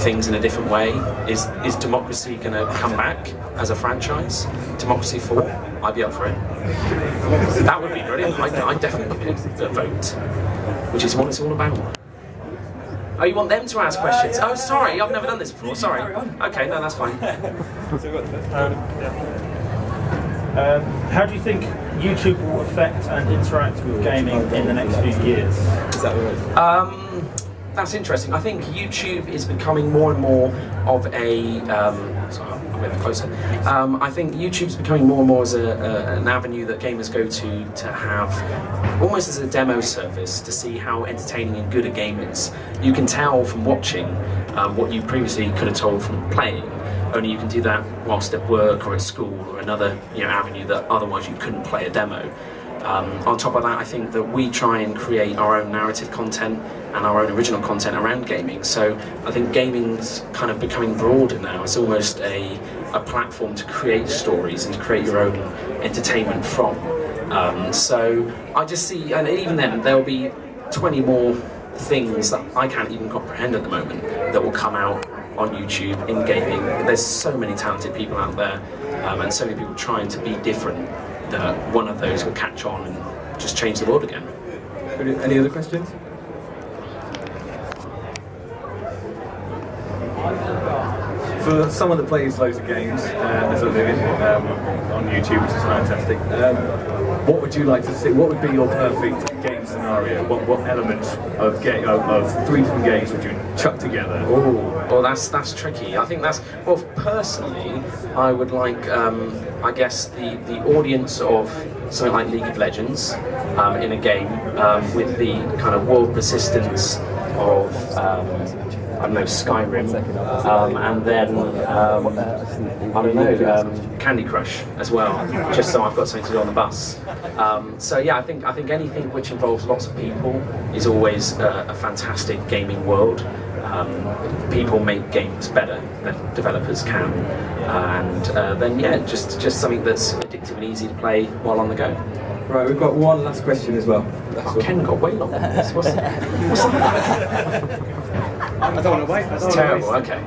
things in a different way. Is Democracy going to come back as a franchise? Democracy 4? I'd be up for it. That would be brilliant. I'd definitely put a vote, which is what it's all about. Oh, you want them to ask questions? Oh, sorry, I've never done this before, sorry. Okay, no, that's fine. How do you think YouTube will affect and interact with gaming in the next few years? Is that right? That's interesting. I think YouTube is becoming more and more of a. Sorry, I'm a bit closer. I think YouTube's becoming more and more as an avenue that gamers go to have almost as a demo service to see how entertaining and good a game is. You can tell from watching what you previously could have told from playing. Only you can do that whilst at work or at school or another avenue that otherwise you couldn't play a demo. On top of that, I think that we try and create our own narrative content and our own original content around gaming. So I think gaming's kind of becoming broader now. It's almost a platform to create stories and to create your own entertainment from. So I just see, and even then, there'll be 20 more things that I can't even comprehend at the moment that will come out on YouTube in gaming. There's so many talented people out there, and so many people trying to be different, that one of those will catch on and just change the world again. Any other questions? For someone that plays loads of games as a living on YouTube, which is fantastic, what would you like to see? What would be your perfect game scenario? What elements of 3 different games would you chuck together? Oh, that's tricky. I think well, personally, I would like, I guess, the audience of something like League of Legends in a game with the kind of world persistence of I don't know, Skyrim, and then I don't know, Candy Crush as well, just so I've got something to do on the bus. So yeah, I think anything which involves lots of people is always a fantastic gaming world. People make games better than developers can, and then yeah, just something that's addictive and easy to play while on the go. Right, we've got one last question as well. Ken got way longer than this. What's that? I don't want to wait. That's terrible. Okay.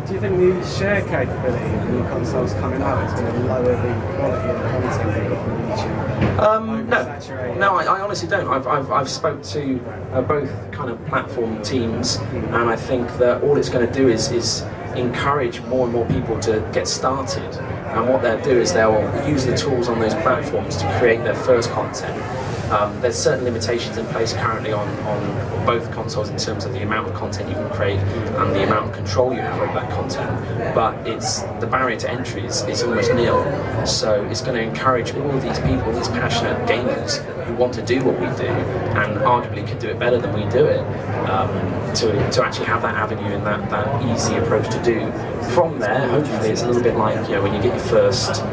Do you think the share capability of new consoles coming out is going to lower the quality of the content they've got on YouTube? No, I honestly don't. I've spoke to both kind of platform teams, and I think that all it's going to do is encourage more and more people to get started. And what they'll do is they'll use the tools on those platforms to create their first content. There's certain limitations in place currently on both consoles in terms of the amount of content you can create and the amount of control you have over that content, but the barrier to entry is almost nil. So it's going to encourage all of these people, these passionate gamers who want to do what we do and arguably could do it better than we do it, to actually have that avenue and that easy approach to do. From there, hopefully it's a little bit like when you get your first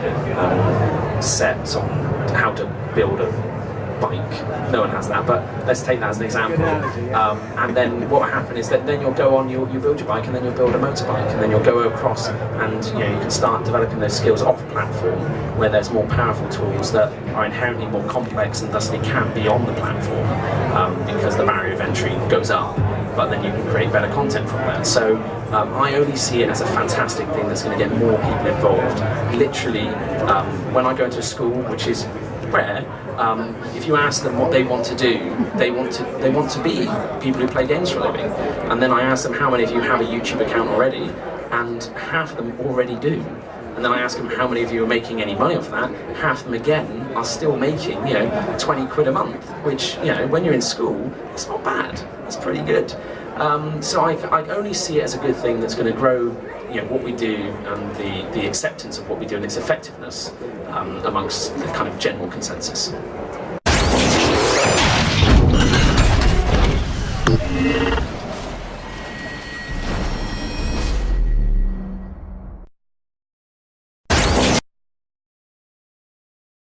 sets on how to build a bike. No one has that, but let's take that as an example. And then what will happen is that then you'll go on, you'll build your bike, and then you'll build a motorbike, and then you'll go across, and you can start developing those skills off platform, where there's more powerful tools that are inherently more complex and thusly can't be on the platform because the barrier of entry goes up. But then you can create better content from that. So I only see it as a fantastic thing that's going to get more people involved. Literally, when I go into a school, which is rare, if you ask them what they want to do, they want to be people who play games for a living. And then I ask them how many of you have a YouTube account already, and half of them already do. And then I ask them how many of you are making any money off that. Half of them again are still making 20 quid a month, which when you're in school, it's not bad. It's pretty good. So I only see it as a good thing that's going to grow what we do and the acceptance of what we do and its effectiveness amongst the kind of general consensus.